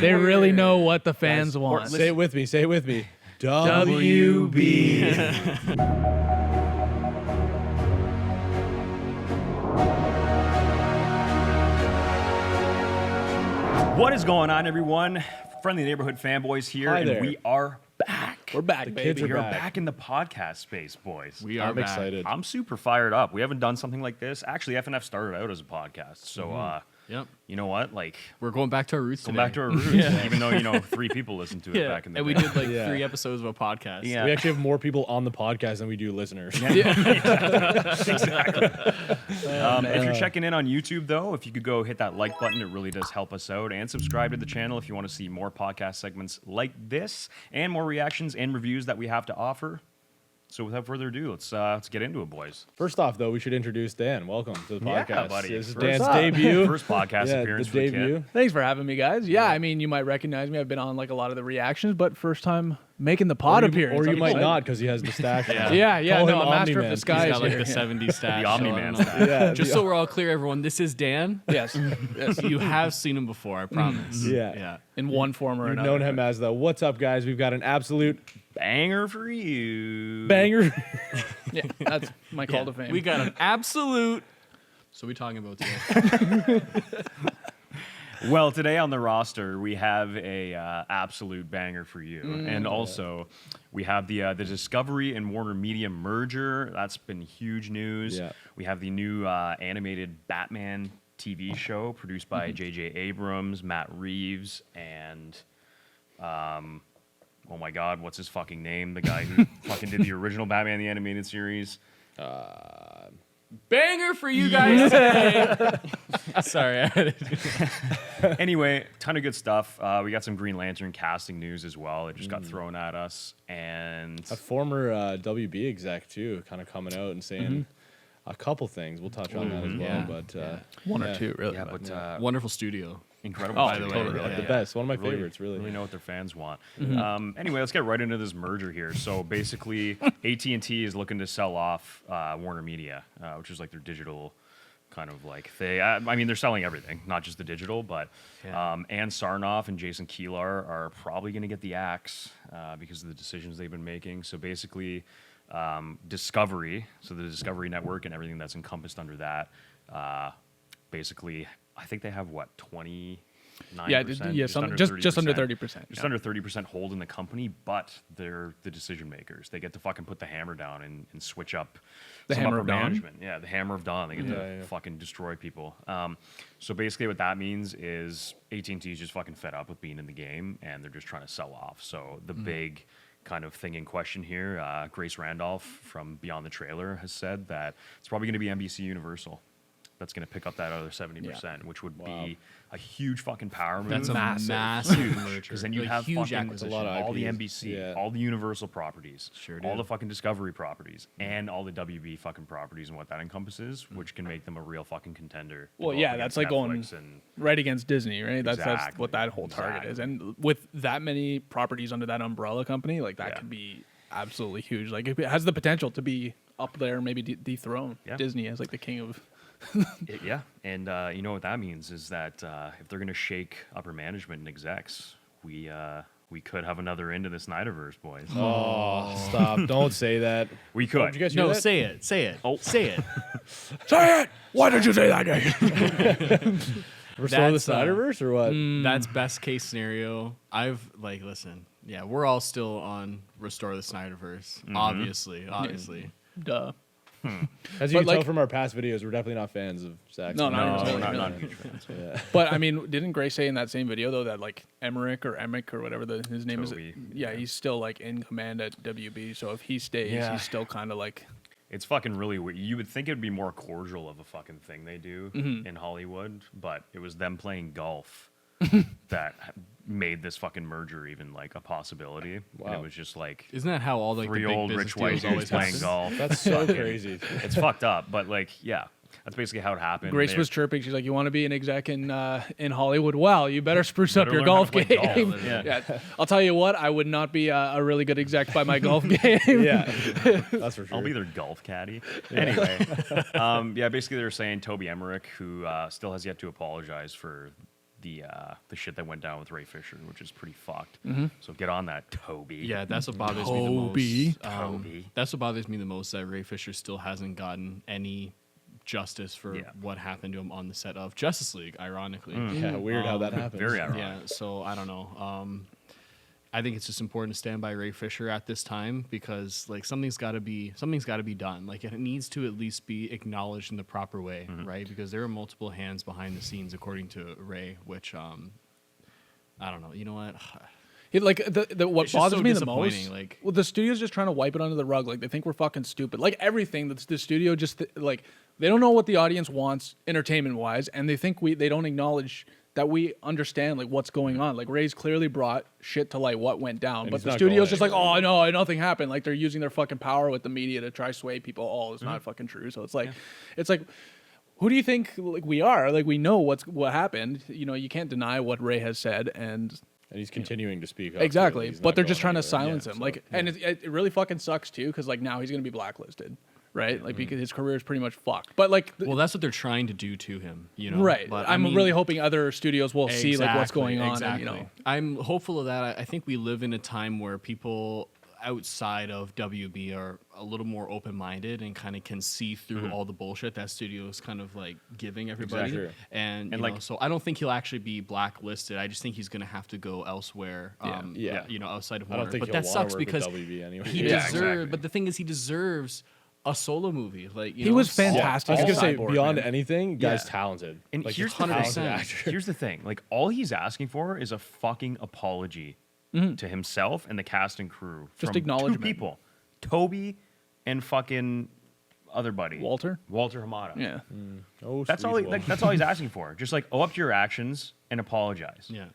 They really know what the fans want. Say it with me. Say it with me. WB. What is going on, everyone? Friendly Neighborhood Fanboys here, Hi and there. we are back. We're back, The baby. kids are We're back. back in the podcast space, boys. I'm excited. I'm super fired up. We haven't done something like this. Actually, FNF started out as a podcast, so Yep. you know what? Like, We're going back to our roots going today. back to our roots, even though 3 people listened to it back in the and day. we did like Yeah. 3 episodes of a podcast. Yeah. We actually have more people on the podcast than we do listeners. Exactly. If you're checking in on YouTube, though, if you could go hit that like button, it really does help us out. And subscribe to the channel if you want to see more podcast segments like this and more reactions and reviews that we have to offer. So without further ado, let's get into it, boys. First off, though, we should introduce Dan. Welcome to the podcast. Yeah, buddy. This is First Dan's up. debut. First podcast Yeah, appearance the for the debut. kid. Thanks for having me, guys. Yeah, I mean, you might recognize me. I've been on like a lot of the reactions, but first time making the pod appearance. Or you I'm might excited. not because he has the stash. Yeah. Yeah, Call no, him a Omni master Man. of He's disguise He's got like here. the 70 stash. The Omni so I Man don't know. stash. Yeah, Just so we're all clear, everyone, this is Dan. Yes, yes, You have seen him before, I promise. Yeah. in one form or You've another. known him as the What's Up, guys? We've got an absolute Banger for you. banger. Yeah, that's my call to fame. We got an absolute. So we talking about today? Well, today on the roster we have a absolute banger for you, and also we have the Discovery and Warner Media merger. That's been huge news. Yeah. We have the new animated Batman TV show produced by J.J. Abrams, Matt Reeves, and oh my God, what's his fucking name? The guy who fucking did the original Batman the animated series. Banger for you guys today. Sorry. I had it. Anyway, ton of good stuff. We got some Green Lantern casting news as well. It just got thrown at us, and A former WB exec, too, kind of coming out and saying a couple things. We'll touch on that as well. yeah. But one yeah. or two, really. yeah, but Wonderful studio. incredible. Oh, by the way, totally. really. the best. One of my Really- favorites, really. Really know what their fans want. Anyway, let's get right into this merger here. So basically, AT&T is looking to sell off Warner Media, which is like their digital kind of like thing. I mean, they're selling everything, not just the digital, but Yeah. Ann Sarnoff and Jason Kilar are probably going to get the axe because of the decisions they've been making. So basically, Discovery, so the Discovery Network and everything that's encompassed under that, basically, I think they have what, 29%? Yeah, just under 30%. Just under 30% hold in the company, but they're the decision makers. They get to fucking put the hammer down and switch up The some hammer upper of Dawn? management. Yeah, the hammer of dawn. They get to Yeah. fucking destroy people. So basically, what that means is AT&T is just fucking fed up with being in the game, and they're just trying to sell off. So the big kind of thing in question here, Grace Randolph from Beyond the Trailer has said that it's probably going to be NBC Universal that's going to pick up that other 70%, which would be a huge fucking power move. That's a Massive. massive merger. Because then you Like, have huge fucking acquisition. a lot of all the IPs. NBC, Yeah. all the Universal properties, Sure all do. the fucking Discovery properties, and all the WB fucking properties and what that encompasses, which can make them a real fucking contender. to Well, go yeah, up that's against like going Netflix and right against Disney, right? That's Exactly. what that whole target is. And with that many properties under that umbrella company, like that Yeah. could be absolutely huge. Like it has the potential to be up there, maybe dethrone Yeah. Disney as like the king of. yeah, and you know what that means is that if they're going to shake upper management and execs, we could have another end of the Snyderverse, boys. Oh, stop. Don't say that. We Did could. you guys hear No, that? say it. Say it. Oh. Say it. Say it! Why did you say that? Restore the That's, Snyderverse or what? That's best case scenario. Listen. Yeah, we're all still on Restore the Snyderverse. Obviously. Duh. As you but can tell like- from our past videos, we're definitely not fans of Zack No, Snyder. not No, really, not, really. not huge fans. Yeah. But I mean, didn't Grace say in that same video though that like Emmerich or whatever his name Toby, is? Yeah, he's still like in command at WB. So if he stays, Yeah. he's still kind of like. It's fucking really weird. You would think it would be more cordial of a fucking thing they do in Hollywood, but it was them playing golf that made this fucking merger even like a possibility. And Wow. it was just like Isn't that how all like three the big old business rich white deals dudes always playing happen? golf. That's so crazy. It's fucked up, but like, yeah, that's basically how it happened. Grace They- was chirping. She's like, "You want to be an exec in Hollywood? Well, you better spruce up Better your learn how golf to play game." golf. Yeah. I'll tell you what, I would not be a really good exec by my golf game. Yeah, that's for sure. I'll be their golf caddy. Anyway, yeah, basically they're saying Toby Emmerich, who still has yet to apologize for the shit that went down with Ray Fisher, which is pretty fucked. Mm-hmm. So get on that, Toby. Yeah, that's what bothers me the most. Toby. That's what bothers me the most, that Ray Fisher still hasn't gotten any justice for what happened to him on the set of Justice League, ironically. Yeah, weird how that happens. Very ironic. Yeah, so I don't know. I think it's just important to stand by Ray Fisher at this time, because like something's got to be done. Like it needs to at least be acknowledged in the proper way, right? Because there are multiple hands behind the scenes, according to Ray, which I don't know. You know what? Like what It's just bothers so me the disappointing, most, like- well, the studio's just trying to wipe it under the rug. Like they think we're fucking stupid. Like everything that's the studio just like they don't know what the audience wants entertainment wise, and they think they don't acknowledge that we understand like what's going on. Like Ray's clearly brought shit to light what went down, And but he's the not studio's going just like, anywhere. oh no, nothing happened. Like they're using their fucking power with the media to try sway people. Oh, it's not fucking true. So it's like, who do you think like we are? Like we know what happened. You know, you can't deny what Ray has said, and he's continuing to speak up. exactly. He's But not they're just going trying to anywhere. silence Yeah, him. so, Like, and it really fucking sucks too, because like now he's gonna be blacklisted, right? Like because his career is pretty much fucked. But like, Well, that's what they're trying to do to him, you know. right? But I'm I mean, really hoping other studios will see like what's exactly, going on. Exactly. And, you know, I'm hopeful of that. I think we live in a time where people outside of WB are a little more open-minded and kind of can see through all the bullshit that studios kind of like giving everybody. Exactly. And you like- know, so I don't think he'll actually be blacklisted. I just think he's going to have to go elsewhere. Yeah. You know, outside of I Warner. don't think But he'll that wanna sucks work with because WB anyway. he Yeah, deserves. exactly. But the thing is, he deserves a solo movie. Like He was fantastic. I was gonna say Cyborg, beyond man. anything, guy's Yeah. talented. And Like, here's he's the a talented 100%. actor. Here's the thing. Like all he's asking for is a fucking apology to himself and the cast and crew. Just from acknowledgement. 2 people, Toby and fucking other buddy Walter? Hamada. yeah. Oh, That's sweet all. Will. That's all he's asking for. Just like owe up to your actions and apologize. Yeah.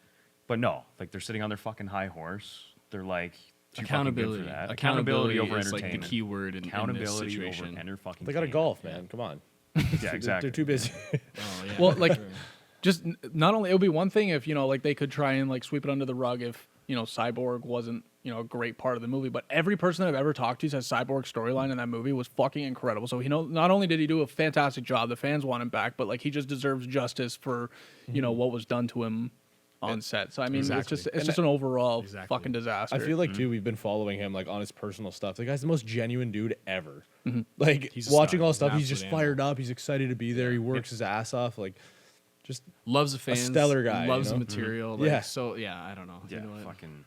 But no, like they're sitting on their fucking high horse. They're like too fucking Accountability. good for that. Accountability over is like the entertainment. key word in this Accountability situation. over fucking. They got to golf, man. Come on. Yeah, exactly. They're too busy. Oh, yeah. Well, like, just not only it would be one thing if like they could try and like sweep it under the rug if Cyborg wasn't a great part of the movie, but every person that I've ever talked to says Cyborg's storyline in that movie was fucking incredible. So not only did he do a fantastic job, the fans want him back, but like he just deserves justice for what was done to him on set. So I mean, Exactly. it's just an overall Exactly. fucking disaster. I feel like too, we've been following him like on his personal stuff. The guy's the most genuine dude ever. Like He's a watching star. all He's stuff, an he's just absolute fired up. He's excited to be there. He works his ass off. Like just Loves the fans. stellar guy, Loves you the know? material. Like, Yeah. So yeah, I don't know. Yeah, You know what? fucking.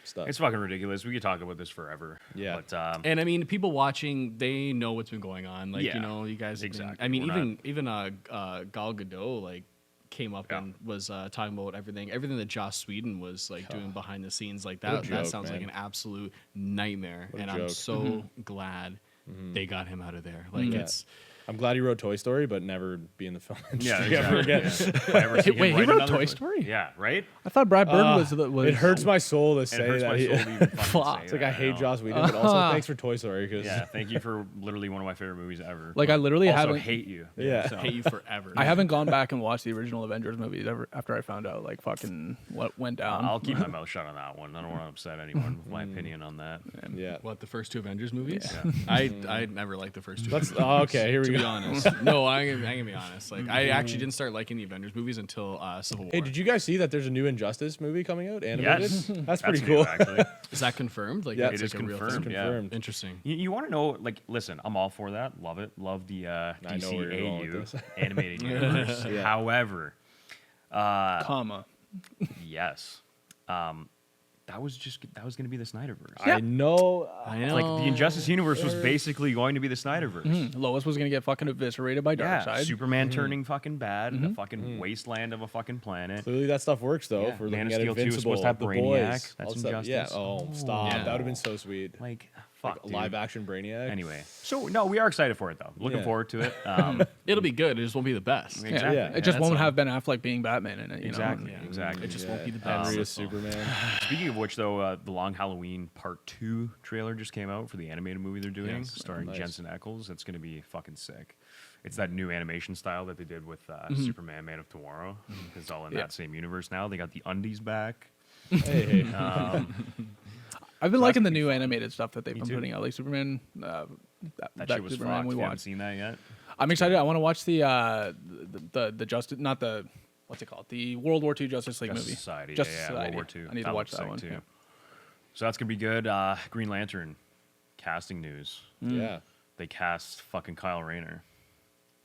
stuff. It's fucking ridiculous. We could talk about this forever. Yeah. But And I mean, people watching, they know what's been going on. Like, Yeah, you guys. have been- exactly. I mean, We're even Gal Gadot like came up Yeah. and was talking about everything that Joss Whedon was like doing behind the scenes. Like What a that. joke, that sounds like man. an absolute nightmare. What a And I'm joke. so glad they got him out of there. Like Yeah. it's. I'm glad he wrote Toy Story, but never be in the film industry yeah, ever exactly. again. Yeah. Ever see him Wait, he write wrote another Toy Toy- Story? Yeah, right. I thought Brad Bird was. It hurts my soul to It say hurts that. my he- soul to even fucking Fuck. say It's like that, I hate know. Joss Whedon, but also thanks for Toy Story because Yeah, thank you for literally one of my favorite movies ever. Like, I literally also haven't- hate you. Yeah. so. Hate you forever. I haven't gone back and watched the original Avengers movies ever after I found out like fucking what went down. I'll keep my mouth shut on that one. I don't want to upset anyone with my opinion on that. yeah. What, the first 2 Avengers movies? Yeah. I never liked the first 2. That's okay. Here we to be go. honest. No, I'm gonna be honest. Like I actually didn't start liking the Avengers movies until Civil War. Hey, did you guys see that there's a new Injustice movie coming out? Animated? Yes. That's pretty new, cool. actually. Is that confirmed? Like Yeah. it's It is like a real confirmed, thing? yeah. Confirmed. Interesting. You want to know? Like, listen, I'm all for that. Love it. Love the I know where you're going with DCAU this. animated universe. Yeah. However, comma. yes, that was going to be the Snyderverse. I know. I know. Like the Injustice universe was basically going to be the Snyderverse. Lois was gonna get fucking eviscerated by Yeah, Darkseid. Superman turning fucking bad in a fucking wasteland of a fucking planet. Clearly, that stuff works though. Yeah. For Man looking of at Steel 2 was Invincible, supposed to have The Brainiac. Boys, That's all stuff. Yeah. Injustice. Oh, stop. Yeah. That would have been so sweet. Like, Like fuck, a dude. live action Brainiac. Anyway, so no, we are excited for it though. Looking Yeah. forward to it. It'll be good. It just won't be the best. Yeah. Yeah. Exactly. It just Yeah, won't that's have Ben Affleck being Batman in it. Exactly. Yeah. Exactly. It just won't be the Henry best. is that's all. Superman. Speaking of which, though, the Long Halloween Part 2 trailer just came out for the animated movie they're doing, Yes. starring Nice. Jensen Ackles. That's going to be fucking sick. It's that new animation style that they did with Superman Man of Tomorrow. It's all in Yeah. that same universe now. They got the undies back. Hey, I've been So liking that's the new pretty fun. animated stuff that they've Me been too. putting out, like Superman. That That shit was Superman fucked. we You haven't watched. seen that yet? I'm excited. I want to watch the Justice, not the what's it called? The World War II Justice League Justice movie. Society. Justice yeah, Society. World War II. I need to watch that one. Too. Yeah. So that's gonna be good. Green Lantern casting news. Yeah. They cast fucking Kyle Rayner.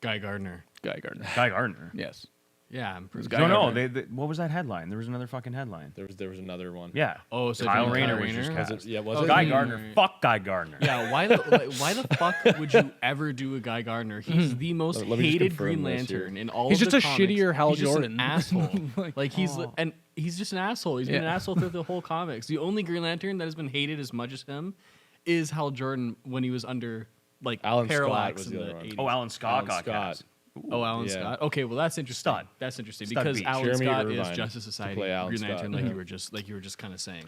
Guy Gardner. Guy Gardner. Guy Gardner. Yes. Yeah, I'm pretty Guy No, Gardner. they, what was that headline? There was another fucking headline. There was another one. Yeah. Oh, so Kyle Kyle Rayner was Rayner? just Was cast. Yeah, was Oh, it? Guy Mm. Gardner. Fuck Guy Gardner. Yeah, why the fuck would you ever do a Guy Gardner? He's the most Let me just hated confirm Green this here. Lantern in all He's of just the a comics. shittier Hal He's just Jordan. an asshole. Like, and he's just an asshole. He's been an Yeah. asshole through the whole comics. The only Green Lantern that has been hated as much as him is Hal Jordan when he was under like Alan Scott Parallax was in the the other one. 80s. Oh, Alan Scott Alan got Scott. cast. Oh, Alan Yeah. Scott. Okay, well that's interesting. Stud. That's interesting Stud because beat. Alan Jeremy Scott Irvine is to Justice Society play Alan Green Scott, Lantern, like yeah. you were just kind of saying.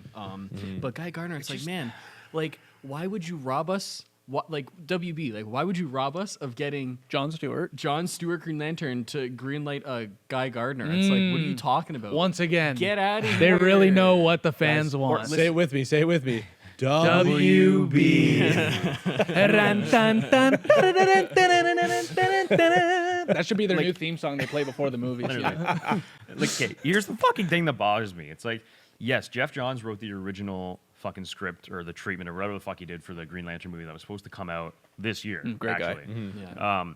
But Guy Gardner, it's like, man, like why would you rob us? What like WB? Like why would you rob us of getting Jon Stewart. John Stewart Green Lantern to greenlight a Guy Gardner? It's like, what are you talking about? Once again, Get out of here! they really know what the fans Guys, want. Say it with me. Say it with me. WB. That should be their new theme song they play before the movies. Literally. Like, okay, here's the fucking thing that bothers me. It's like, yes, Jeff Johns wrote the original fucking script or the treatment or whatever the fuck he did for the Green Lantern movie that was supposed to come out this year. great guy. actually. Yeah.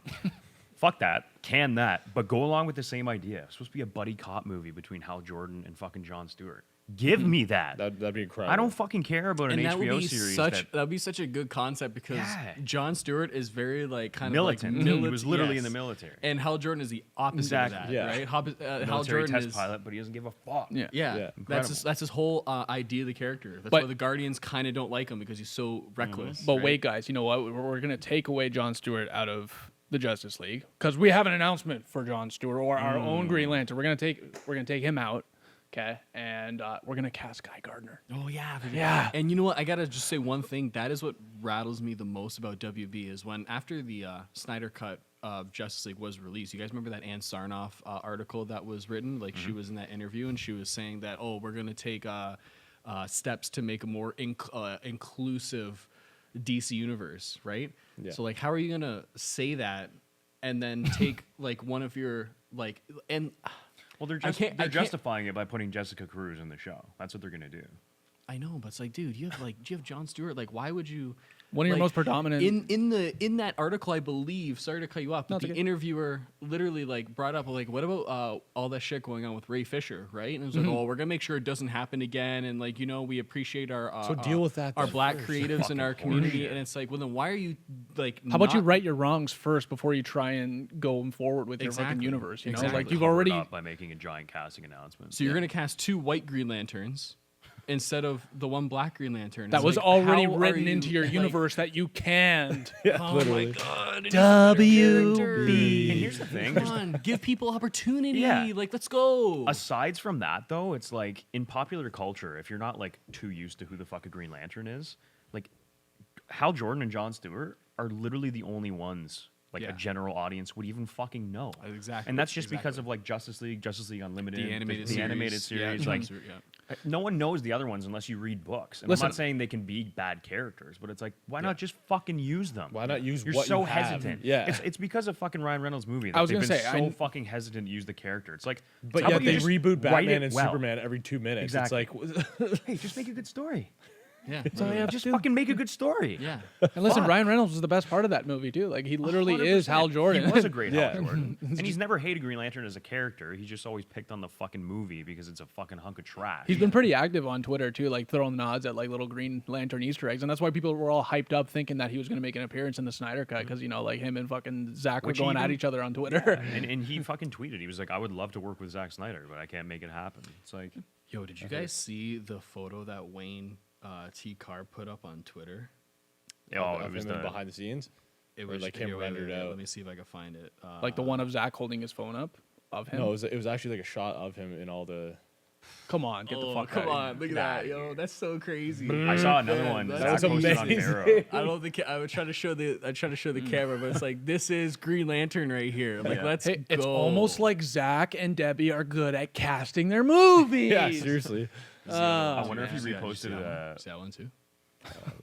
Fuck that. Can that. But go along with the same idea. It's supposed to be a buddy cop movie between Hal Jordan and fucking Jon Stewart. Give me that. That'd be incredible. I don't fucking care about an And that would HBO be series. that'd be such a good concept because Yeah. Jon Stewart is very like kind militant. of like He was literally in yes. the military. And Hal Jordan is the opposite Exactly. of that, Yeah. right? Hal Military Jordan test is pilot, but he doesn't give a fuck. Yeah. yeah, Yeah. that's his whole idea of the character. That's But- why the Guardians kind of don't like him because he's so reckless. But right? wait, guys, you know what? We're gonna take away Jon Stewart out of the Justice League because we have an announcement for Jon Stewart or our own Green Lantern. We're gonna take him out, okay? And we're gonna cast Guy Gardner. Oh yeah, Yeah. And you know what? I gotta just say one thing. That is what rattles me the most about WB is when after the Snyder cut of Justice League was released. You guys remember that Ann Sarnoff article that was written? Like she was in that interview and she was saying that we're gonna take steps to make a more inclusive DC universe, right? Yeah. So like, how are you gonna say that and then take like one of your like and Well, they're I can't- justifying it by putting Jessica Cruz in the show. That's what they're gonna do. I know, but it's like, dude, you have Jon Stewart. Like, why would you? One of your like, most predominant. in that article, I believe. Sorry to cut you off, but No, it's the okay. interviewer literally like brought up like, what about all that shit going on with Ray Fisher, right? And it was Mm-hmm. like, oh, we're gonna make sure it doesn't happen again, and like we appreciate our So deal with that our then black first. creatives in our Fucking community, horseshit. and it's like, well, then why are you like? How about you not- right your wrongs first before you try and go forward with your fucking Exactly. universe? You know, Exactly. like you've Cover it already. up by making a giant casting announcement. So you're gonna cast 2 white Green Lanterns instead of the one black Green Lantern. That It's was like, already how are written you, into your like, universe that you can't. Oh literally. my god! WB. And here's the thing. Come on, give people opportunity. Yeah. Like, let's go. Aside from that, though, it's like in popular culture, if you're not like too used to who the fuck a Green Lantern is, like Hal Jordan and Jon Stewart are literally the only ones like Yeah. a general audience would even fucking know. Exactly. And that's just because Exactly. of like Justice League Unlimited, the animated the series. animated series. Yeah, Like yeah. no one knows the other ones unless you read books. And I'm Listen. not saying they can be bad characters, but it's like why not just fucking use them? Why not use You're what so you have? hesitant. Yeah. it's because of fucking Ryan Reynolds' movie. That I was they've gonna been say, so I- fucking hesitant to use the character. It's like, But how yet about you they just reboot write Batman it and well? Superman every 2 minutes. Exactly. It's like Hey, just make a good story. Yeah. Just fucking make a good story. Yeah. And listen, Fuck. Ryan Reynolds was the best part of that movie too. Like he literally 100%. is Hal Jordan. He was a great Yeah. Hal Jordan. And he's never hated Green Lantern as a character. He's just always picked on the fucking movie because it's a fucking hunk of trash. He's been pretty active on Twitter too, like throwing nods at like little Green Lantern Easter eggs, and that's why people were all hyped up thinking that he was going to make an appearance in the Snyder Cut because like him and fucking Zach were Which going at even- each other on Twitter. and he fucking tweeted. He was like, I would love to work with Zack Snyder, but I can't make it happen. It's like, Yo, did you guys see the photo that Wayne T. Carr put up on Twitter? oh, of it was him the behind the scenes. It Or, like, him here, wait, rendered out. Let me see if I can find it. Like the one of Zach holding his phone up of him. No, it was actually like a shot of him in all the. Come on, get the fuck come out. on, look at that, outta yo, here. that's so crazy. I saw another Man, one. that Zach was posted on amazing. Vero. I don't think I would try to show the camera, but it's like this is Green Lantern right here. Like Yeah. let's Hey, go. it's almost like Zach and Debbie are good at casting their movies. Yeah, seriously. I wonder if Yeah, he yeah, you see reposted. that one? See that one too.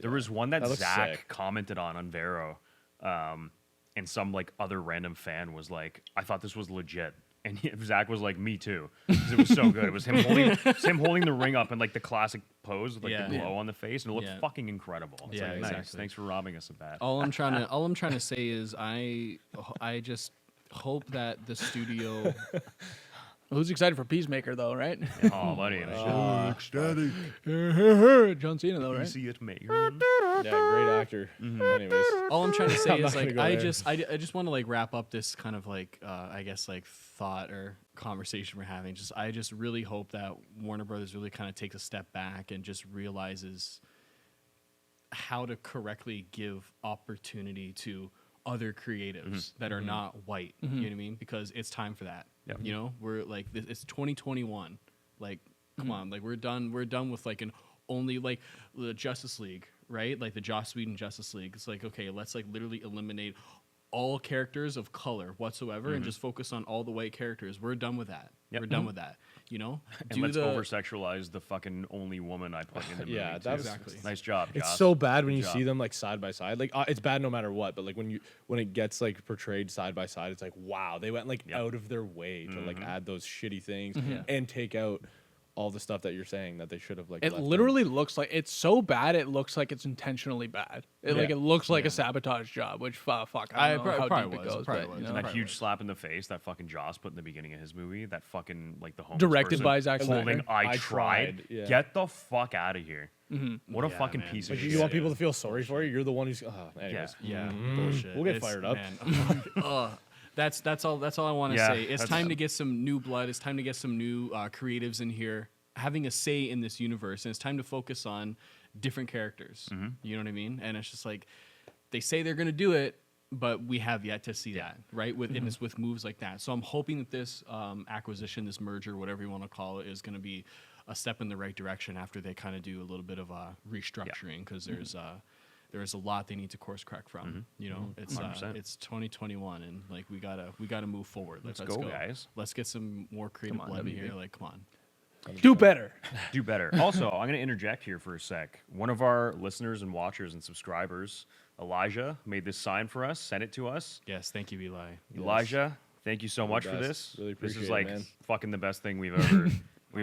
There was one that That looks Zach sick. commented on Vero, and some like other random fan was like, "I thought this was legit," And Zach was like, "Me too." 'Cause it was so good. It was him holding the ring up in like the classic pose with like the glow on the face, and it looked fucking incredible. It's Yeah, like, nice. exactly. Thanks for robbing us of that. All I'm trying to say is I just hope that the studio. Who's excited for Peacemaker though, right? Oh, buddy. ecstatic. John Cena though, You right? see it, Maker. Yeah, great actor. Anyways, All I'm trying to say I'm is not like gonna go I just want to like wrap up this kind of like I guess like thought or conversation we're having. I just really hope that Warner Brothers really kind of takes a step back and just realizes how to correctly give opportunity to other creatives that are not white. You know what I mean? Because it's time for that. Yep. You know, we're like it's 2021. Like, come on, like we're done with like an only like the Justice League, right? Like the Joss Whedon Justice League. It's like, okay, let's like literally eliminate all characters of color whatsoever and just focus on all the white characters. We're done with that. Yep. We're done with that. You know? And let's over-sexualize the fucking only woman I put in the movie. yeah, too. that was Exactly. Nice job, It's Joss. so bad when Good you job. see them like side by side. Like it's bad no matter what, but like when it gets like portrayed side by side, it's like wow, they went like Yep. out of their way to like add those shitty things and take out all the stuff that you're saying that they should have like. It left in. literally looks like it's so bad. It looks like it's intentionally bad. Like Yeah. it looks like a sabotage job. Which fuck, I don't know how probably deep was, it goes. probably But, was. you know, And that Probably huge was. slap in the face that fucking Joss put in the beginning of his movie, that fucking like the homeless Directed person by Zack Snyder. holding I I tried. tried, yeah. Get the fuck out of here. What a Yeah, fucking man. piece Like of you shit. want people to feel sorry for you. You're the one who's. Anyways. Yeah, bullshit. We'll get It's- fired up. Man, that's all I want to Yeah, say. It's that's- time to get some new blood. It's time to get some new creatives in here having a say in this universe, and it's time to focus on different characters. You know what I mean? And it's just like they say they're going to do it, but we have yet to see that, right? And it's with moves like that. So I'm hoping that this acquisition, this merger, whatever you want to call it, is going to be a step in the right direction after they kind of do a little bit of a restructuring, because there's a lot they need to course correct from. You know, it's 100%. it's 2021, and like we gotta move forward. Let's go, guys. Let's get some more creative on, blood in WB. here. Like, come on. do better. Do better. Also, I'm going to interject here for a sec. One of our listeners and watchers and subscribers, Elijah, made this sign for us, sent it to us. Yes, thank you, Eli. Elijah, thank you so You're the much for best. this. Really this is appreciate like it, man. fucking the best thing we've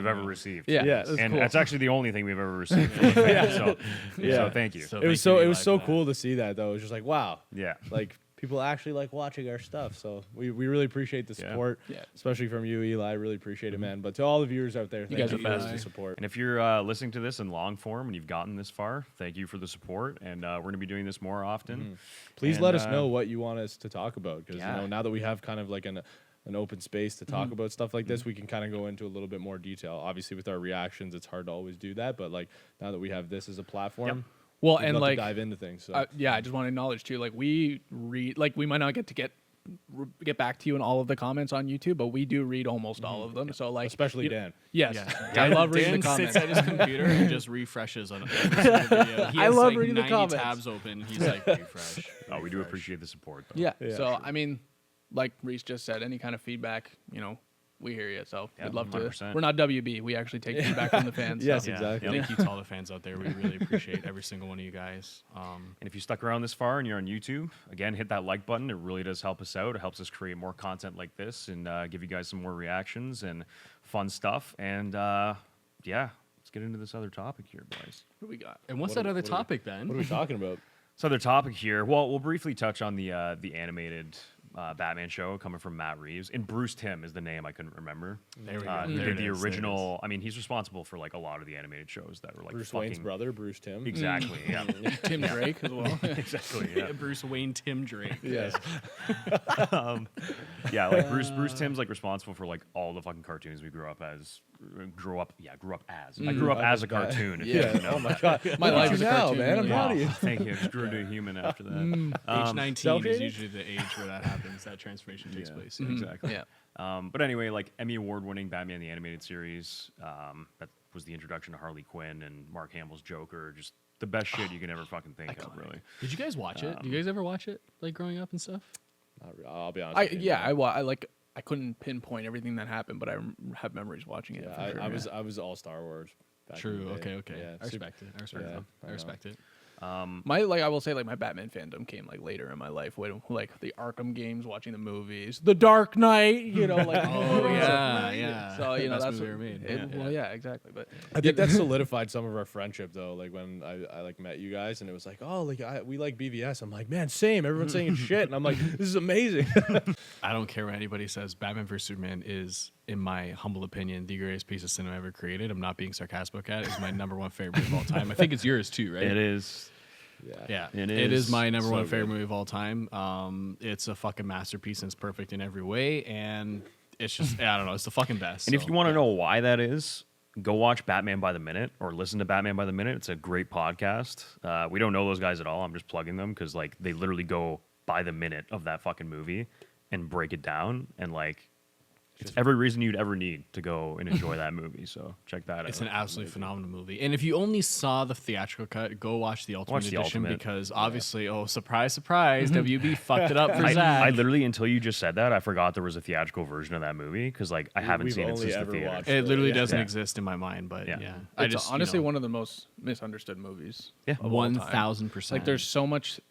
ever received. Yeah, Yes. that's And cool. it's actually the only thing we've ever received. From a fan, so thank you. So It was thank you, it was Eli, so for that. cool to see that though. It was just like wow, Yeah. like people actually like watching our stuff. So we really appreciate the Yeah. support, Yeah. especially from you, Eli. I really appreciate it, man. But to all the viewers out there, thank guys you are for best. the support. And if you're listening to this in long form and you've gotten this far, thank you for the support. And we're going to be doing this more often. Please And, let us know what you want us to talk about because yeah. you know now that we have kind of like an open space to talk about stuff like this, we can kind of go into a little bit more detail. Obviously, with our reactions, it's hard to always do that, but like now that we have this as a platform, Well, we'd and love like to dive into things. So. yeah, I just want to acknowledge too. Like we read, like we might not get back to you in all of the comments on YouTube, but we do read almost all of them. So like, Especially you- Dan. Yes, Yeah. I love reading Dan the comments. sits at his computer and just refreshes on every single video. He I has love like reading the 90 comments. tabs open. He's like refresh. Oh, we do appreciate the support, though. Yeah. Yeah, So sure. I mean, like Reese just said, any kind of feedback, you know, we hear you. So Yeah, we'd love to. 100%. We're not WB. We actually take feedback from the fans. Yes, so. Yeah. exactly. Thank you to all the fans out there. We really appreciate every single one of you guys. And if you stuck around this far and you're on YouTube, again, hit that like button. It really does help us out. It helps us create more content like this and give you guys some more reactions and fun stuff. And yeah, let's get into this other topic here, boys. What do we got? And what's What that are- other what are we- topic, Ben? What are we talking about? This other topic here. Well, we'll briefly touch on the animated Batman show coming from Matt Reeves. And Bruce Timm is the name I couldn't remember. There we go. He There did it the is, there it original. I mean, he's responsible for like a lot of the animated shows that were like Bruce fucking Wayne's brother, Bruce Timm. Exactly. Yeah. Tim Drake as well. Exactly. Yeah. Bruce Wayne, Tim Drake. Yes. Yeah, like Bruce Timm's like responsible for like all the fucking cartoons we grew up as. Grew up as. I grew up as a cartoon. If you Yeah. didn't know Oh my that. god. My Look life at is a you now, cartoon, man. I'm really. proud of you. Thank you. I just grew into a human after that. Age 19 is self-hating? usually the age where that happens. That transformation takes Yeah, place. Exactly. Yeah. But anyway, like Emmy award-winning Batman the Animated Series, that was the introduction to Harley Quinn and Mark Hamill's Joker. Just the best shit you can ever fucking think of, really. Did you guys watch it? Did you guys ever watch it, like growing up and stuff? I'll be honest. with you, Yeah, man. I like. I couldn't pinpoint everything that happened, but I have memories watching it. Yeah, for sure, I was all Star Wars. back in True. the day. Okay. Yeah, I respect it. I respect yeah, it. I I know. respect it. I will say, like, my Batman fandom came like later in my life, when like the Arkham games, watching the movies, The Dark Knight, you know, like Oh yeah. So you know Best that's movie what, ever made. well, yeah, exactly. But I think that solidified some of our friendship though. Like when I like met you guys, and it was like, oh, like we like BvS. I'm like, man, same. Everyone's saying it's shit, and I'm like, this is amazing. I don't care what anybody says. Batman vs Superman is, in my humble opinion, the greatest piece of cinema ever created. I'm not being sarcastic at it. It's my number one favorite movie of all time. I think it's yours too, right? It is. Yeah, It it is is my number so one favorite good. movie of all time. It's a fucking masterpiece and it's perfect in every way. And it's just, I don't know, it's the fucking best. And if so, you want to yeah. know why that is, go watch Batman by the Minute or listen to Batman by the Minute. It's a great podcast. We don't know those guys at all. I'm just plugging them because like they literally go by the minute of that fucking movie and break it down, and like it's every reason you'd ever need to go and enjoy that movie. So check that out. It's an absolutely phenomenal movie. And if you only saw the theatrical cut, go watch the Ultimate Watch the Edition Ultimate. because obviously, oh, surprise, surprise, WB fucked it up for I Zach. literally, until you just said that, I forgot there was a theatrical version of that movie because like I haven't We've seen it only since the ever theater. watched It literally Yeah. doesn't Yeah. exist in my mind, but Yeah. yeah. it's honestly one of the most misunderstood movies. Yeah. of all time. 1,000%. Like there's so much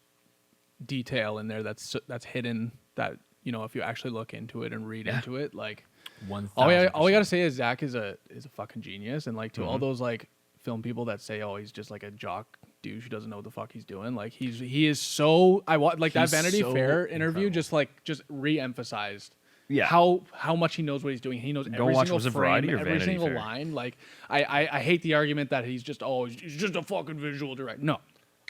detail in there that's hidden that, you know, if you actually look into it and read into it, like 1,000%. all we gotta say is Zach is a fucking genius, and like to all those like film people that say, oh, he's just like a jock douche who doesn't know what the fuck he's doing, like he is so like that He's Vanity so Fair interview incredible. just re-emphasized Yeah. how much he knows what he's doing. He knows Go every watch, single was it frame, Variety or every Vanity single Fair? line. Like I hate the argument that he's just a fucking visual director. No,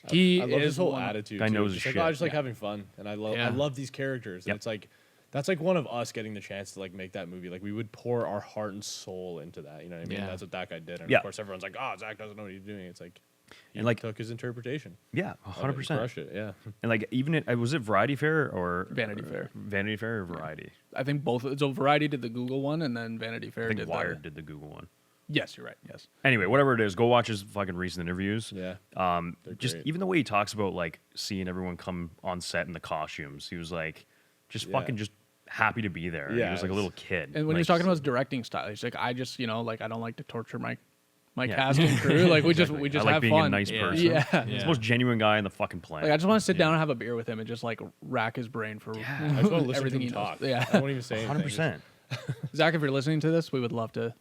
he I love is his whole one- attitude. Guy too. knows Just his like, oh, I shit. just like having fun, and I Yeah. love these characters. Yep. And it's like that's like one of us getting the chance to like make that movie. Like we would pour our heart and soul into that. You know what I mean? Yeah. That's what that guy did. And Yeah. of course, everyone's like, oh, Zach doesn't know what he's doing. It's like he And, like- took his interpretation. Yeah, of it and 100%. crushed it. Yeah. And like even was it Variety Fair or Vanity Fair. Vanity Fair or Variety? I think both. So Variety did the Google one, and then Vanity Fair I think did Wired did the Google one. Yes, you're right. Yes. Anyway, whatever it is, go watch his fucking recent interviews. Yeah. They're Just great. even the way he talks about like seeing everyone come on set in the costumes, he was like just Yeah. fucking just happy to be there. Yeah, He was like a it's- little kid. And when like, he's talking about his directing style, he's like, I just, you know, like I don't like to torture my Yeah. cast and crew. Like we Exactly. just I like have being fun. a nice Yeah. person. Yeah. He's the most genuine guy in the fucking planet. Like I just want to sit down and have a beer with him and just like rack his brain for I just want to listen everything to he him knows. talk. Yeah. I won't even say anything. 100%. Zach, if you're listening to this, we would love to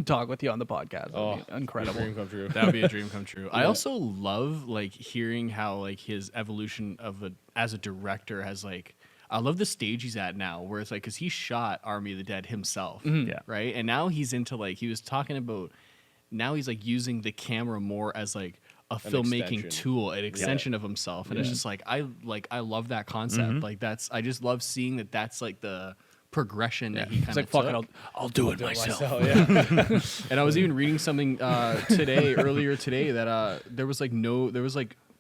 talk with you on the podcast. That'd Oh, be incredible. Dream come true. That would be a dream come true. I also love like hearing how like his evolution as a director has like. I love the stage he's at now, where it's like because he shot Army of the Dead himself, Yeah. right, and now he's into like he was talking about. Now he's like using the camera more as like a filmmaking extension. tool, an extension of himself, and it's just like I love that concept. Like I just love seeing that. That's like the progression that he kind He's of like, fuck it, I'll do it myself. Yeah. And I was even reading something earlier today, that there was like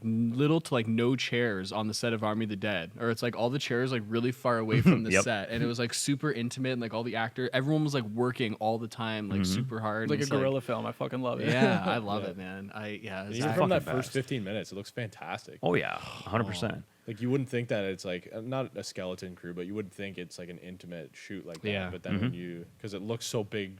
little to like no chairs on the set of Army of the Dead, or it's like all the chairs like really far away from the Yep. set, and it was like super intimate, and like all the everyone was like working all the time, like super hard. It's like and a guerrilla film. I fucking love it. Yeah, I love Yeah. it, man. Even Zach- from that fucking first best. 15 minutes, it looks fantastic. Oh yeah, 100%. Like you wouldn't think that it's like not a skeleton crew, but you would think it's like an intimate shoot like that. Yeah. But then when you, because it looks so big,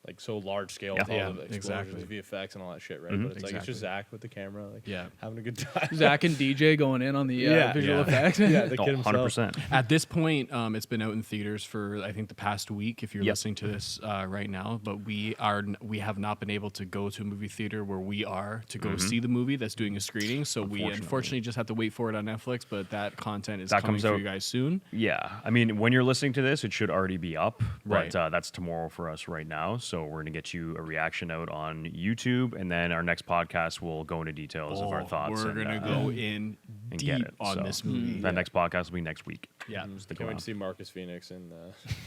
like so large scale, Yeah. with all Yeah, the explosions, exactly. VFX, and all that shit, right? But it's like it's just Zach with the camera, like Yeah. having a good time. Zach and DJ going in on the visual Yeah. effects. yeah, the Oh, kid himself. 100%. At this point, it's been out in theaters for I think the past week. If you're Yep. listening to this right now, but we have not been able to go to a movie theater where we are to go see the movie that's doing a screening. So we unfortunately just have to wait for it on Netflix. But that content is That coming comes for out- you guys soon. Yeah, I mean, when you're listening to this, it should already be up. Right. But that's tomorrow for us right now. So we're gonna get you a reaction out on YouTube, and then our next podcast will go into details of our thoughts. We're and, gonna go in and deep get it on So, this movie. That next podcast will be next week. Yeah. Stick Can't wait around. to see Marcus Phoenix and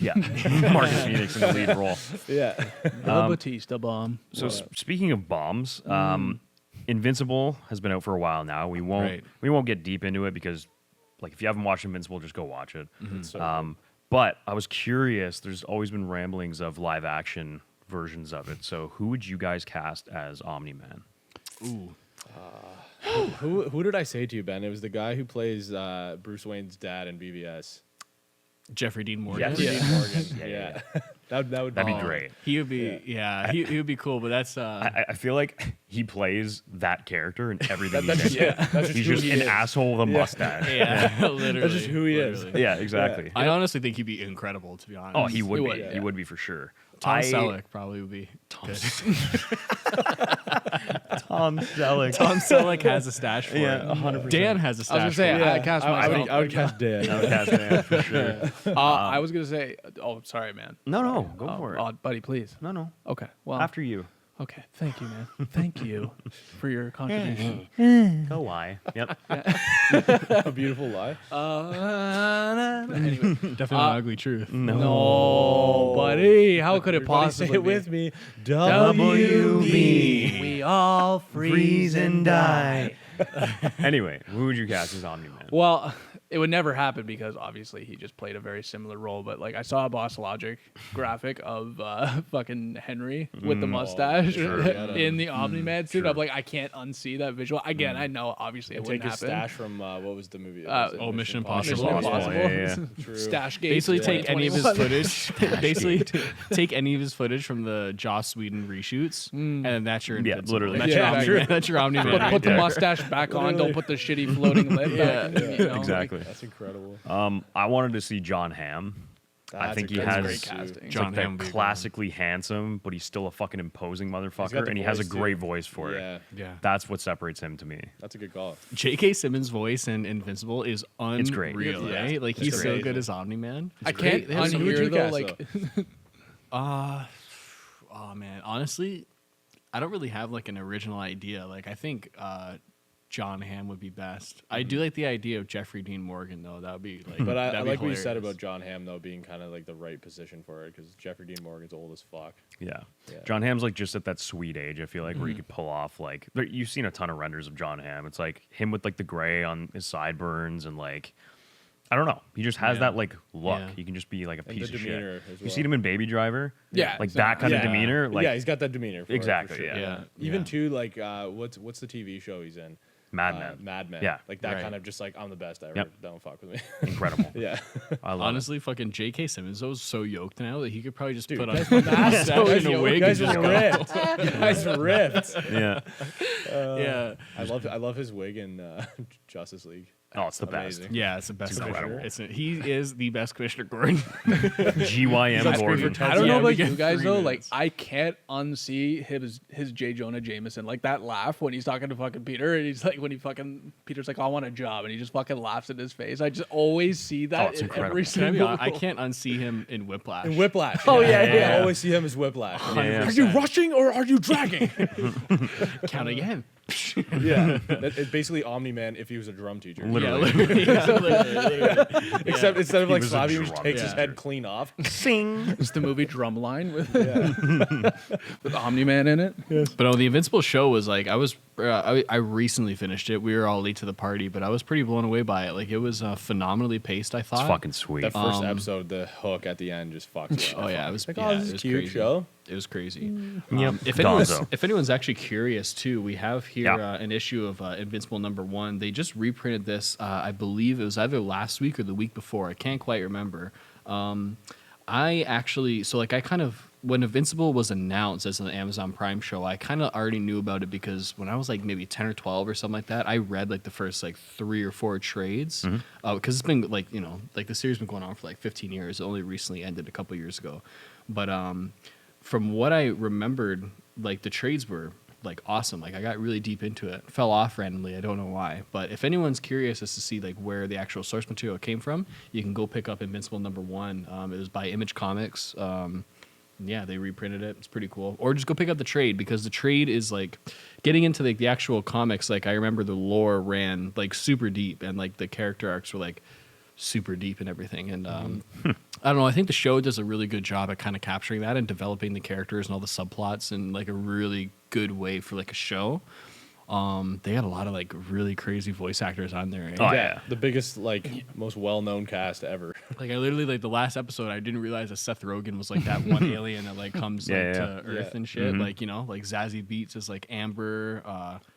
Yeah, Marcus Phoenix in the lead role. yeah. The Batista bomb. So speaking of bombs, Invincible has been out for a while now. We won't get deep into it because, like, if you haven't watched Invincible, just go watch it. So But I was curious. There's always been ramblings of live action versions of it. So who would you guys cast as Omni Man? Ooh. who did I say to you, Ben? It was the guy who plays Bruce Wayne's dad in BvS. Jeffrey Dean Morgan. Yes. Dean Morgan. Yeah. yeah. That'd That'd be great. He would be, he would be cool. But that's I feel like he plays that character in everything That's he's in. just He's who just he an is. asshole with a mustache. literally. That's just who he is. literally. Yeah, exactly. I honestly think he'd be incredible, to be honest. Oh, he would be. would, He would be for sure. Tom Selleck probably would be. Tom Selleck. Tom Selleck has a stash for Yeah, it. 100%. Dan has a I stash. was gonna say for it. I cast myself. I would cast Dan. I would cast Dan for sure. I was gonna say. Oh, sorry, man. No, go for it. Buddy, please. No. Okay. Well, After you. Okay. Thank you, man. Thank you for your contribution. Go lie. Yep. A beautiful lie. Anyway, Definitely an ugly truth. no, buddy. How could it Everybody possibly say it be? with me. WB. We all freeze and die. Anyway, who would you cast as Omni Man? Well, it would never happen because obviously he just played a very similar role. But like I saw a Boss Logic graphic of fucking Henry with the mustache in the Omni Man suit. Sure. I'm like, I can't unsee that visual. Again, I know obviously it And wouldn't take his happen. stash from what was the movie? Mission Mission Impossible. Impossible. Yeah. True. Stash Gate. Basically, take any of his 2021. footage. Basically, take any of his footage from the Joss Whedon reshoots, and then that's your Yeah, Invincible. literally. That's Yeah, your Omni exactly. Man. That's your Omni Man. Put right the there. mustache back on. Don't put the shitty floating lip back. In, you know, Exactly. That's incredible. I wanted to see John Hamm. I think he that's has great casting. he's John like Hamm would that be a good classically handsome, but he's still a fucking imposing got motherfucker, the and he has a voice, too. great voice for Yeah, it. Yeah. That's what separates him to me. that's a good call. J.K. Simmons' voice in Invincible is unreal, It's great. Yeah. right? Like It's he's so great. good as Omni Man. I can't Who would you unhear though. cast, Like, Oh man, honestly, I don't really have like an original idea. Like I think John Hamm would be best. I do like the idea of Jeffrey Dean Morgan though. That would be like. But I that'd be like what you said hilarious. about John Hamm though being kind of like the right position for it because Jeffrey Dean Morgan's old as fuck. Yeah. Yeah. John Hamm's like just at that sweet age, I feel like, where you could pull off like you've seen a ton of renders of John Hamm. It's like him with like the gray on his sideburns and like I don't know. He just has that like look. Yeah. He can just be like a And piece the of demeanor shit. as You well. seen him in Baby Driver? Yeah, Like that kind of demeanor. Like yeah, he's got that demeanor. For it, for Exactly, sure. yeah. Yeah. Even Yeah. too like what's the TV show he's in? Mad Men. Mad Men. Yeah. Like that Right. kind of just like I'm the best ever. Yep. Don't fuck with me. Incredible. yeah. I love Honestly, fucking J.K. Simmons though is so yoked now that he could probably just Dude, put on guys a are massive. mustache and a wig and Guys just are go. ripped. Guys are ripped. it. Yeah. Yeah. I love his wig in Justice League. Oh, it's the best. Amazing. Yeah, it's the best. It's incredible. He is the best Commissioner Gordon. GYM That's great Gordon. for I don't Yeah, know we about get you guys 3 though. minutes. Like I can't unsee his J. Jonah Jameson. Like that laugh when he's talking to fucking Peter, and he's like when he fucking Peter's like, I want a job, and he just fucking laughs in his face. I just always see that it's in incredible. every Can I be single. honest? I can't unsee him in Whiplash. And Whiplash. Oh, yeah. I always see him as Whiplash. Yeah. Are you rushing or are you dragging? Count again. yeah. It's basically Omni Man if he was a drum teacher. Literally. Yeah, literally. Yeah, literally. Except instead of like was a slapping him, he just drum takes his teacher. head clean off. Sing. It's the movie Drumline with yeah. with Omni Man in it. But the Invincible show was like I recently finished it. We were all late to the party, but I was pretty blown away by it. Like it was phenomenally paced. I thought. It's fucking sweet. That first episode, the hook at the end just fucks you up. Oh yeah, it was. Like, yeah, oh, this it is was cute crazy. show. It was crazy. Yep. If Gonzo. anyone's actually curious too, we have here Yeah. an issue of Invincible #1. They just reprinted this. I believe it was either last week or the week before. I can't quite remember. I actually, when Invincible was announced as an Amazon Prime show, I kind of already knew about it because when I was like maybe 10 or 12 or something like that, I read like the first like 3 or 4 trades because it's been like, like the series has been going on for like 15 years. It only recently ended a couple years ago. But from what I remembered, like the trades were like awesome. Like I got really deep into it. Fell off randomly. I don't know why. But if anyone's curious as to see like where the actual source material came from, you can go pick up Invincible #1. It was by Image Comics. Yeah, they reprinted it. It's pretty cool. Or just go pick up the trade because the trade is like getting into like the actual comics. Like I remember the lore ran like super deep and like the character arcs were like super deep and everything. And I don't know. I think the show does a really good job at kind of capturing that and developing the characters and all the subplots in like a really good way for like a show. They had a lot of like really crazy voice actors on there. Oh, yeah. yeah. The biggest, like, most well-known cast ever. Like I literally like the last episode, I didn't realize that Seth Rogen was like that one alien that like comes like, Yeah, to yeah. Earth Yeah. and shit. Like like Zazie Beetz is like Amber.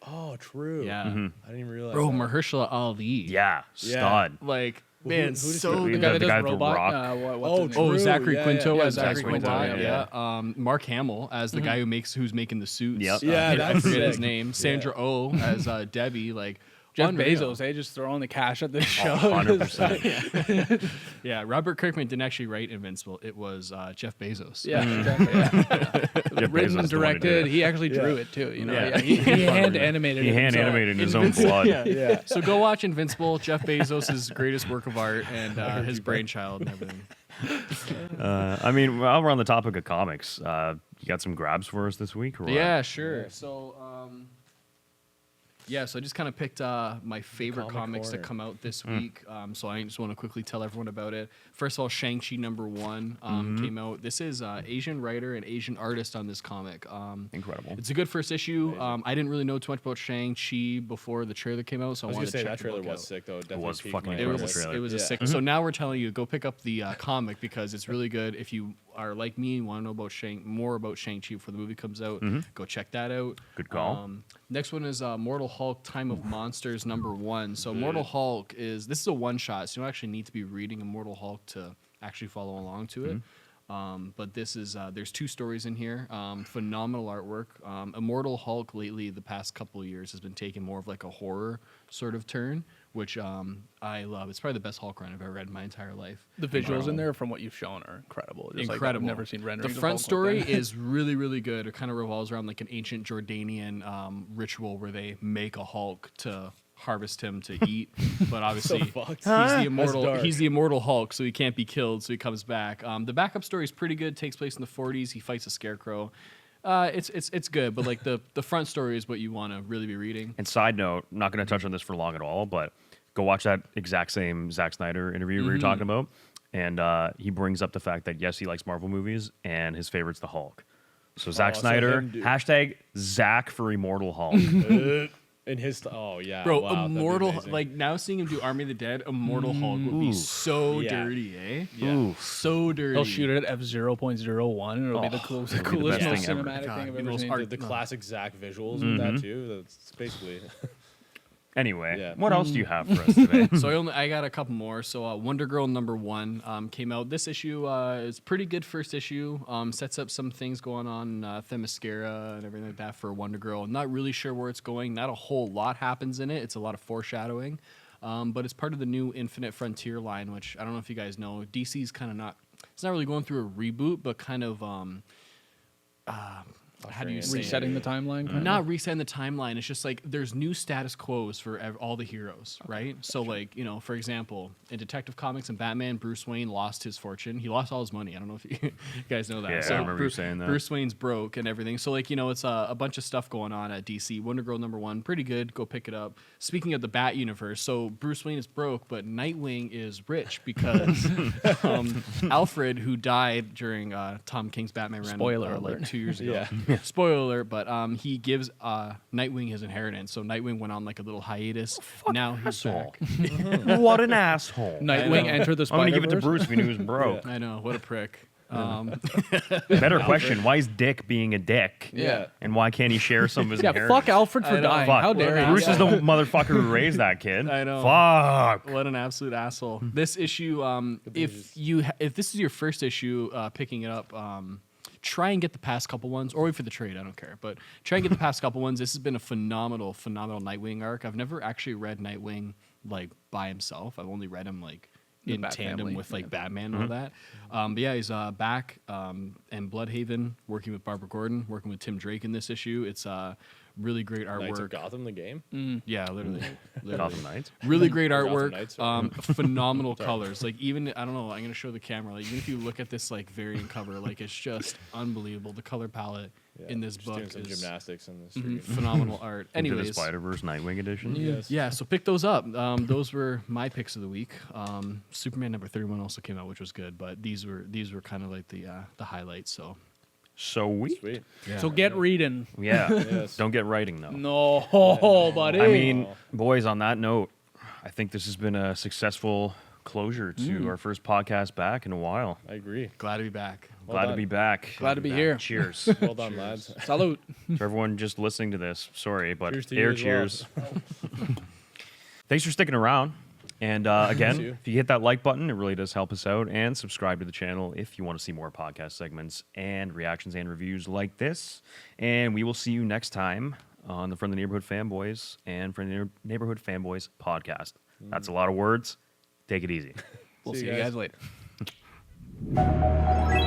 Oh, true. Yeah, I didn't even realize bro, that. Mahershala Ali. Yeah. Stud. like Man, so The good. guy that The does guy with the robot. rock. What's his name? Oh, True. Zachary Yeah, Quinto yeah, as Zachary Zachary Quinto, Quinto. yeah. Yeah. Mark Hamill as the guy who's making the suits. Yep. Yeah, I that's forget his sick. name. Sandra Oh as Debbie. Like Jeff unreal. Bezos, just throwing the cash at this show. 100%. Yeah, Robert Kirkman didn't actually write Invincible. It was Jeff Bezos. Yeah, exactly. Yeah. Jeff Written, Bezos is the one who did directed. it. He actually drew it too. You know, Yeah. he hand animated. He it hand himself. animated in his own blood. Yeah. So go watch Invincible, Jeff Bezos' greatest work of art, and his brainchild and everything. I mean, while we're on the topic of comics, you got some grabs for us this week? Or what? Yeah, sure. So, so I just kind of picked my favorite Comic comics that corner. come out this week. So I just want to quickly tell everyone about it. First of all, Shang-Chi #1 came out. This is Asian writer and Asian artist on this comic. Incredible. It's a good first issue. I didn't really know too much about Shang-Chi before the trailer came out, so I I was wanted gonna say to check that the trailer book was out. sick though. It was definitely fucking piqued my incredible interest. trailer. It was a Yeah. sick. So now we're telling you, go pick up the comic because it's really good. If you are like me and want to know about more about Shang-Chi before the movie comes out, go check that out. Good call. Next one is Mortal Hulk: Time of Monsters #1. So Mortal Hulk is a one shot, so you don't actually need to be reading Immortal Hulk to actually follow along to it. But this is there's 2 stories in here. Phenomenal artwork. Immortal Hulk lately, the past couple of years, has been taking more of like a horror sort of turn, which I love. It's probably the best Hulk run I've ever read in my entire life. The visuals in there, from what you've shown, are incredible. Just Incredible. Like, I've never seen The renderings. of front Hulk like story that. is really, really good. It kind of revolves around like an ancient Jordanian ritual where they make a Hulk to harvest him to eat. But obviously, fucked. he's the immortal Hulk, so he can't be killed. So he comes back. The backup story is pretty good. Takes place in the 40s. He fights a scarecrow. It's good, but like the front story is what you want to really be reading. And side note, I'm not going to touch on this for long at all, but go watch that exact same Zack Snyder interview we were talking about. And he brings up the fact that, yes, he likes Marvel movies, and his favorite's the Hulk. So Zack so Snyder, him, dude. hashtag Zack for Immortal Hulk. In his oh yeah, Bro, wow, that'd be immortal, amazing. like now seeing him do Army of the Dead, Immortal Hulk would be so Yeah. dirty, eh? Ooh. So dirty. He'll shoot it at F0.01, and it'll be the coolest, it'll be the coolest best most thing ever. cinematic God, thing I've the ever most seen. art- the classic Zack visuals with that too. That's basically Anyway, Yeah. what else do you have for us today? So I got a couple more. So Wonder Girl #1 came out. This issue is pretty good first issue. Sets up some things going on in Themyscira and everything like that for Wonder Girl. Not really sure where it's going. Not a whole lot happens in it. It's a lot of foreshadowing. But it's part of the new Infinite Frontier line, which I don't know if you guys know. DC's kind of not. It's not really going through a reboot, but kind of. How do you say it? Resetting the timeline. kind of? Not resetting the timeline. It's just like there's new status quos for all the heroes, right? So like, for example, in Detective Comics and Batman, Bruce Wayne lost his fortune. He lost all his money. I don't know if you guys know that. Yeah, I so remember you saying that. Bruce Wayne's broke and everything. So like, it's a bunch of stuff going on at DC. Wonder Girl #1, pretty good. Go pick it up. Speaking of the Bat universe, so Bruce Wayne is broke, but Nightwing is rich because Alfred, who died during Tom King's Batman run Spoiler like alert. 2 years ago. Yeah. Spoiler alert, but he gives Nightwing his inheritance. So Nightwing went on like a little hiatus. Now he's back. What an asshole. Nightwing know. enter the I'm going to give it to Spider-Verse. Bruce if he knew he was broke. I know, what a prick. Better question, why is Dick being a dick? Yeah. And why can't he share some of his Yeah, inheritance? fuck Alfred I for know. dying. Fuck. How dare he? Bruce is the motherfucker who raised that kid. I know. Fuck. What an absolute asshole. This issue, if this is your first issue picking it up, try and get the past couple ones, or wait for the trade. I don't care, but try and get the past couple ones. This has been a phenomenal Nightwing arc. I've never actually read Nightwing like by himself. I've only read him like The in Bat tandem family, with like yeah. Batman and all that. But yeah, he's back and Bloodhaven, working with Barbara Gordon, working with Tim Drake in this issue. It's really great Knights of artwork. Gotham, the game. Yeah, literally. Gotham Knights. Really great Gotham artwork. Knights, sorry. Phenomenal colors. Like even I don't know. I'm gonna show the camera. Like even if you look at this like variant cover, like it's just unbelievable. The color palette Yeah, in this just book doing some is gymnastics in the mhm, street. phenomenal art. Into the Anyways, Spider-Verse Nightwing edition. Yes. yeah. So pick those up. Those were my picks of the week. Superman #31 also came out, which was good. But these were kind of like the highlights. So So we. Sweet. So get reading. Yeah. Yes. Don't get writing though. No, buddy. I mean, boys, on that note, I think this has been a successful closure to our first podcast back in a while. I agree. glad to be back. Glad to done. be back. Glad to be here. Cheers. Well done, lads. Salute. For everyone just listening to this, sorry, but Cheers to you air as well. cheers. Thanks for sticking around. And See again, you. if you hit that like button, it really does help us out. And subscribe to the channel if you want to see more podcast segments and reactions and reviews like this. And we will see you next time on the From the Neighborhood Fanboys and From the Neighborhood Fanboys podcast. That's a lot of words. Take it easy. We'll See see you you guys. guys later.